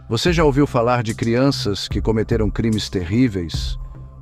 Você já ouviu falar de crianças que cometeram crimes terríveis?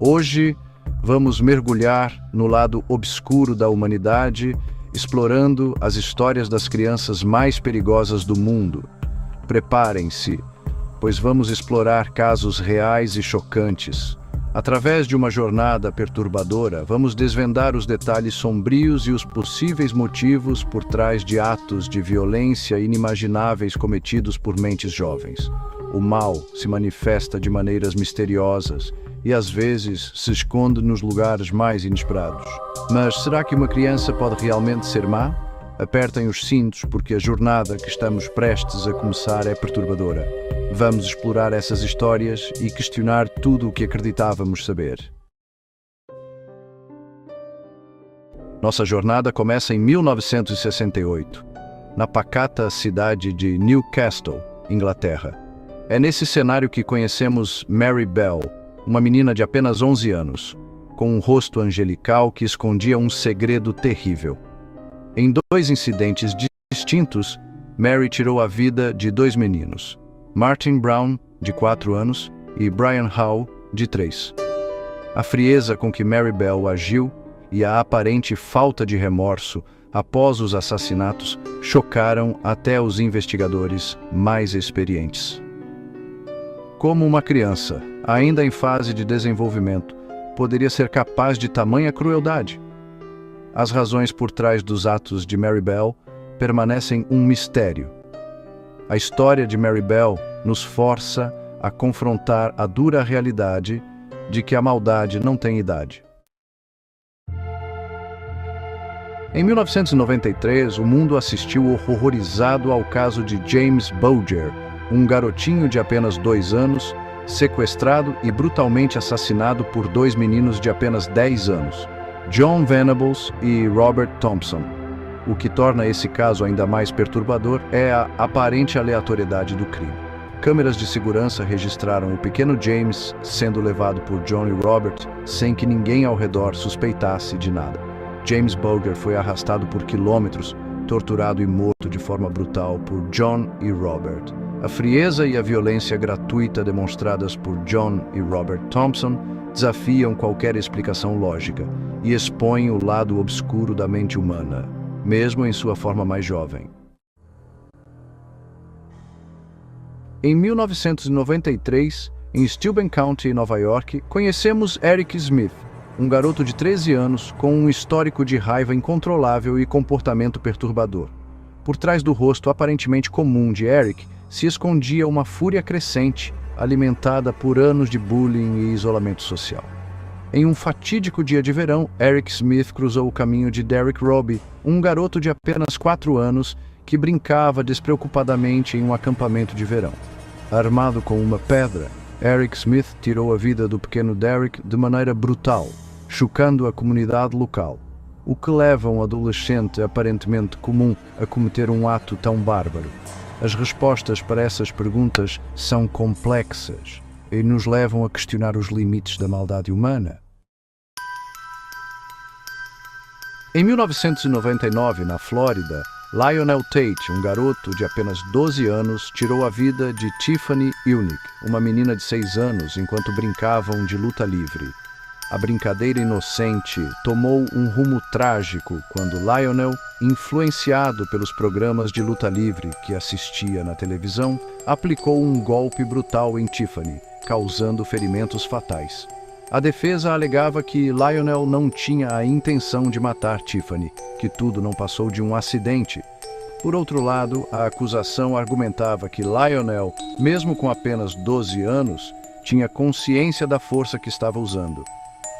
Hoje, vamos mergulhar no lado obscuro da humanidade, explorando as histórias das crianças mais perigosas do mundo. Preparem-se, pois vamos explorar casos reais e chocantes. Através de uma jornada perturbadora, vamos desvendar os detalhes sombrios e os possíveis motivos por trás de atos de violência inimagináveis cometidos por mentes jovens. O mal se manifesta de maneiras misteriosas e às vezes se esconde nos lugares mais inesperados. Mas será que uma criança pode realmente ser má? Apertem os cintos porque a jornada que estamos prestes a começar é perturbadora. Vamos explorar essas histórias e questionar tudo o que acreditávamos saber. Nossa jornada começa em 1968, na pacata cidade de Newcastle, Inglaterra. É nesse cenário que conhecemos Mary Bell, uma menina de apenas 11 anos, com um rosto angelical que escondia um segredo terrível. Em 2 incidentes distintos, Mary tirou a vida de 2 meninos, Martin Brown, de 4 anos, e Brian Hall, de 3. A frieza com que Mary Bell agiu e a aparente falta de remorso após os assassinatos chocaram até os investigadores mais experientes. Como uma criança, ainda em fase de desenvolvimento, poderia ser capaz de tamanha crueldade? As razões por trás dos atos de Mary Bell permanecem um mistério. A história de Mary Bell nos força a confrontar a dura realidade de que a maldade não tem idade. Em 1993, o mundo assistiu horrorizado ao caso de James Bulger, um garotinho de apenas 2 anos, sequestrado e brutalmente assassinado por 2 meninos de apenas 10 anos, John Venables e Robert Thompson. O que torna esse caso ainda mais perturbador é a aparente aleatoriedade do crime. Câmeras de segurança registraram o pequeno James sendo levado por John e Robert sem que ninguém ao redor suspeitasse de nada. James Bulger foi arrastado por quilômetros, torturado e morto de forma brutal por John e Robert. A frieza e a violência gratuita demonstradas por John e Robert Thompson desafiam qualquer explicação lógica e expõem o lado obscuro da mente humana, mesmo em sua forma mais jovem. Em 1993, em Steuben County, Nova York, conhecemos Eric Smith, um garoto de 13 anos com um histórico de raiva incontrolável e comportamento perturbador. Por trás do rosto aparentemente comum de Eric se escondia uma fúria crescente, alimentada por anos de bullying e isolamento social. Em um fatídico dia de verão, Eric Smith cruzou o caminho de Derek Roby, um garoto de apenas 4 anos que brincava despreocupadamente em um acampamento de verão. Armado com uma pedra, Eric Smith tirou a vida do pequeno Derek de maneira brutal, chocando a comunidade local, o que leva um adolescente aparentemente comum a cometer um ato tão bárbaro. As respostas para essas perguntas são complexas e nos levam a questionar os limites da maldade humana. Em 1999, na Flórida, Lionel Tate, um garoto de apenas 12 anos, tirou a vida de Tiffany Eunick, uma menina de 6 anos, enquanto brincavam de luta livre. A brincadeira inocente tomou um rumo trágico quando Lionel, influenciado pelos programas de luta livre que assistia na televisão, aplicou um golpe brutal em Tiffany, causando ferimentos fatais. A defesa alegava que Lionel não tinha a intenção de matar Tiffany, que tudo não passou de um acidente. Por outro lado, a acusação argumentava que Lionel, mesmo com apenas 12 anos, tinha consciência da força que estava usando.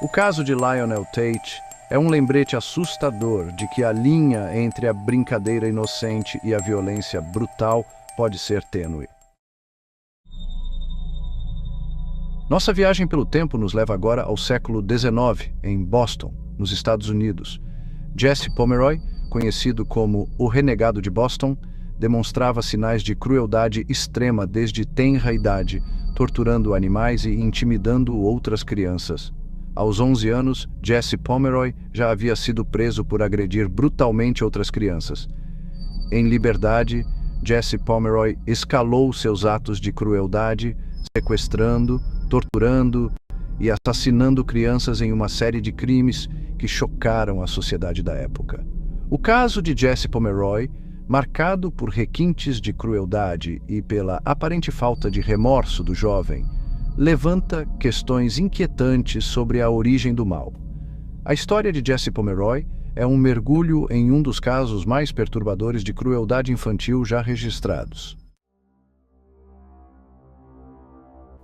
O caso de Lionel Tate é um lembrete assustador de que a linha entre a brincadeira inocente e a violência brutal pode ser tênue. Nossa viagem pelo tempo nos leva agora ao século XIX, em Boston, nos Estados Unidos. Jesse Pomeroy, conhecido como o Renegado de Boston, demonstrava sinais de crueldade extrema desde tenra idade, torturando animais e intimidando outras crianças. Aos 11 anos, Jesse Pomeroy já havia sido preso por agredir brutalmente outras crianças. Em liberdade, Jesse Pomeroy escalou seus atos de crueldade, sequestrando, torturando e assassinando crianças em uma série de crimes que chocaram a sociedade da época. O caso de Jesse Pomeroy, marcado por requintes de crueldade e pela aparente falta de remorso do jovem, levanta questões inquietantes sobre a origem do mal. A história de Jesse Pomeroy é um mergulho em um dos casos mais perturbadores de crueldade infantil já registrados.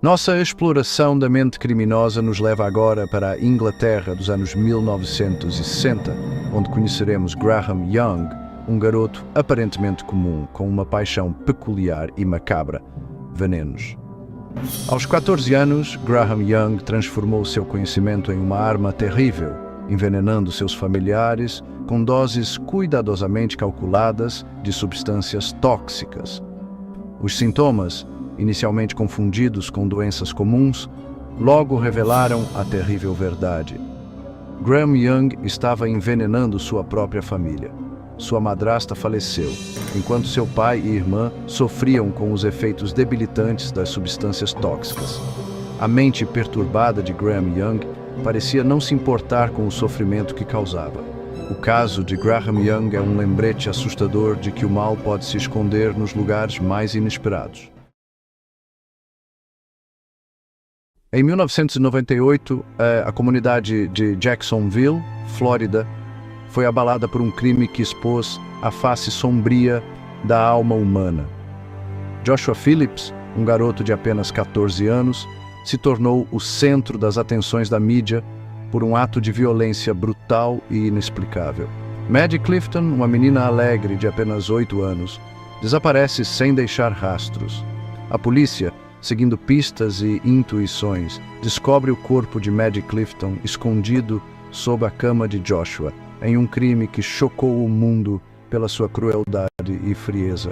Nossa exploração da mente criminosa nos leva agora para a Inglaterra dos anos 1960, onde conheceremos Graham Young, um garoto aparentemente comum, com uma paixão peculiar e macabra: venenos. Aos 14 anos, Graham Young transformou seu conhecimento em uma arma terrível, envenenando seus familiares com doses cuidadosamente calculadas de substâncias tóxicas. Os sintomas, inicialmente confundidos com doenças comuns, logo revelaram a terrível verdade. Graham Young estava envenenando sua própria família. Sua madrasta faleceu, enquanto seu pai e irmã sofriam com os efeitos debilitantes das substâncias tóxicas. A mente perturbada de Graham Young parecia não se importar com o sofrimento que causava. O caso de Graham Young é um lembrete assustador de que o mal pode se esconder nos lugares mais inesperados. Em 1998, a comunidade de Jacksonville, Flórida, foi abalada por um crime que expôs a face sombria da alma humana. Joshua Phillips, um garoto de apenas 14 anos, se tornou o centro das atenções da mídia por um ato de violência brutal e inexplicável. Maddie Clifton, uma menina alegre de apenas 8 anos, desaparece sem deixar rastros. A polícia, seguindo pistas e intuições, descobre o corpo de Maddie Clifton escondido sob a cama de Joshua, em um crime que chocou o mundo pela sua crueldade e frieza.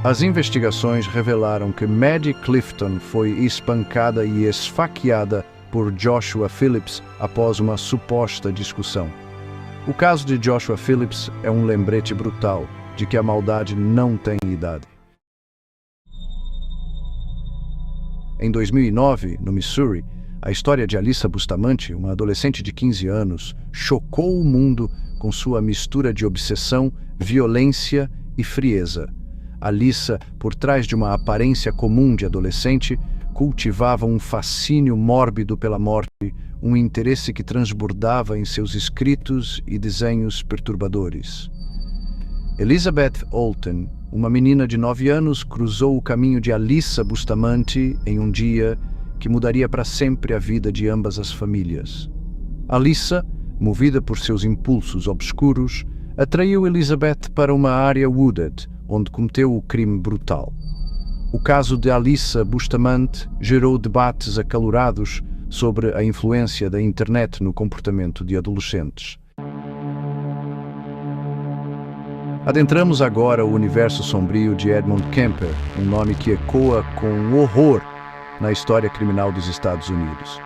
As investigações revelaram que Maddie Clifton foi espancada e esfaqueada por Joshua Phillips após uma suposta discussão. O caso de Joshua Phillips é um lembrete brutal de que a maldade não tem idade. Em 2009, no Missouri, a história de Alyssa Bustamante, uma adolescente de 15 anos, chocou o mundo com sua mistura de obsessão, violência e frieza. Alyssa, por trás de uma aparência comum de adolescente, cultivava um fascínio mórbido pela morte, um interesse que transbordava em seus escritos e desenhos perturbadores. Elizabeth Olten, uma menina de 9 anos, cruzou o caminho de Alyssa Bustamante em um dia que mudaria para sempre a vida de ambas as famílias. Alyssa, movida por seus impulsos obscuros, atraiu Elizabeth para uma área wooded, onde cometeu o crime brutal. O caso de Alyssa Bustamante gerou debates acalorados sobre a influência da internet no comportamento de adolescentes. Adentramos agora o universo sombrio de Edmund Kemper, um nome que ecoa com horror na história criminal dos Estados Unidos.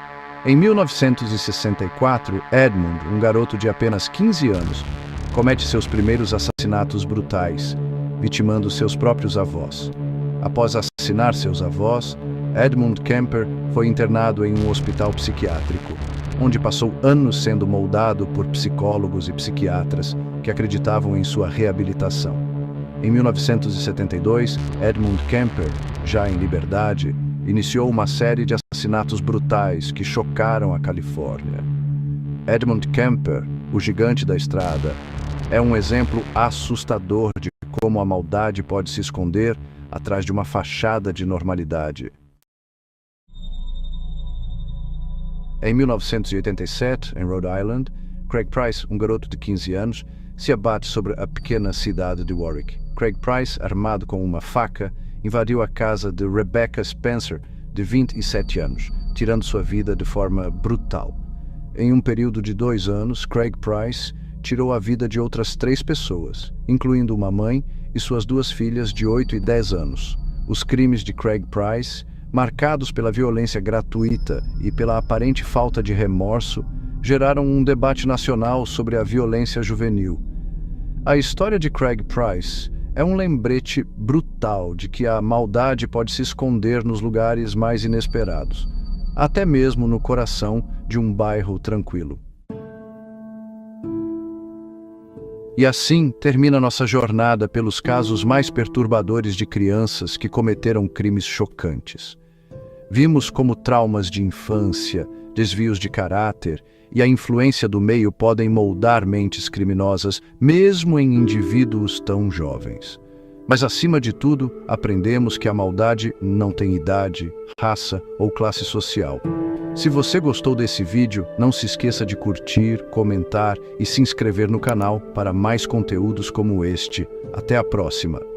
Em 1964, Edmund, um garoto de apenas 15 anos, comete seus primeiros assassinatos brutais, vitimando seus próprios avós. Após assassinar seus avós, Edmund Kemper foi internado em um hospital psiquiátrico, onde passou anos sendo moldado por psicólogos e psiquiatras que acreditavam em sua reabilitação. Em 1972, Edmund Kemper, já em liberdade, iniciou uma série de assassinatos brutais que chocaram a Califórnia. Edmund Kemper, o gigante da estrada, é um exemplo assustador de como a maldade pode se esconder atrás de uma fachada de normalidade. Em 1987, em Rhode Island, Craig Price, um garoto de 15 anos, se abate sobre a pequena cidade de Warwick. Craig Price, armado com uma faca, invadiu a casa de Rebecca Spencer, de 27 anos, tirando sua vida de forma brutal. Em um período de 2 anos, Craig Price tirou a vida de outras 3 pessoas, incluindo uma mãe e suas 2 filhas de 8 e 10 anos. Os crimes de Craig Price, marcados pela violência gratuita e pela aparente falta de remorso, geraram um debate nacional sobre a violência juvenil. A história de Craig Price É um lembrete brutal de que a maldade pode se esconder nos lugares mais inesperados, até mesmo no coração de um bairro tranquilo. E assim termina nossa jornada pelos casos mais perturbadores de crianças que cometeram crimes chocantes. Vimos como traumas de infância, desvios de caráter e a influência do meio podem moldar mentes criminosas, mesmo em indivíduos tão jovens. Mas, acima de tudo, aprendemos que a maldade não tem idade, raça ou classe social. Se você gostou desse vídeo, não se esqueça de curtir, comentar e se inscrever no canal para mais conteúdos como este. Até a próxima!